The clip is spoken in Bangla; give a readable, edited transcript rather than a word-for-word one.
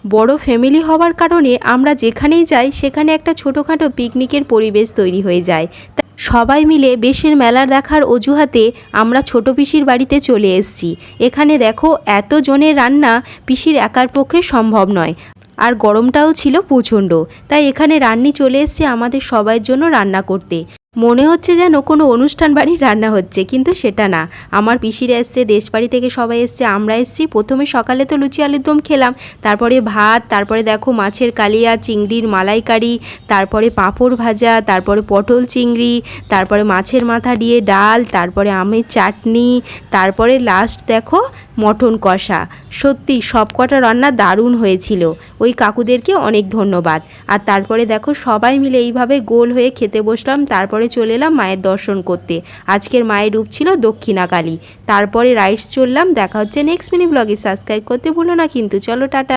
বড় ফ্যামিলি হওয়ার কারণে আমরা যেখানেই যাই সেখানে একটা ছোটোখাটো পিকনিকের পরিবেশ তৈরি হয়ে যায়। সবাই মিলে বেশের মেলা দেখার অজুহাতে আমরা ছোট পিসির বাড়িতে চলে এসেছি। এখানে দেখো এত জনের রান্না পিসির একার পক্ষে সম্ভব নয়, আর গরমটাও ছিল প্রচণ্ড, তাই এখানে রান্নি চলে এসেছে আমাদের সবাইয়ের জন্য রান্না করতে। মনে হচ্ছে যেন কোনো অনুষ্ঠান বাড়ির রান্না হচ্ছে, কিন্তু সেটা না। আমার পিসিরা এসছে, দেশবাড়ি থেকে সবাই এসছে, আমরা এসছি। প্রথমে সকালে তো লুচি আলুর দম খেলাম, তারপরে ভাত, তারপরে দেখো মাছের কালিয়া, চিংড়ির মালাইকারি, তারপরে পাঁপড় ভাজা, তারপরে পটল চিংড়ি, তারপরে মাছের মাথা দিয়ে ডাল, তারপরে আমের চাটনি, তারপরে লাস্ট দেখো মটন কষা। সত্যি সব কটা রান্না দারুণ হয়েছিল। ওই কাকুদেরকে অনেক ধন্যবাদ। আর তারপরে দেখো সবাই মিলে এইভাবে গোল হয়ে খেতে বসলাম। তারপরে চলে এলাম মায়ের দর্শন করতে। আজকের মায়ের রূপ ছিল দক্ষিণাকালী। তারপরে রাইডস চললাম। দেখা হচ্ছে নেক্সট মিনি ব্লগে। সাবস্ক্রাইব করতে ভুলো না কিন্তু। চলো টাটা।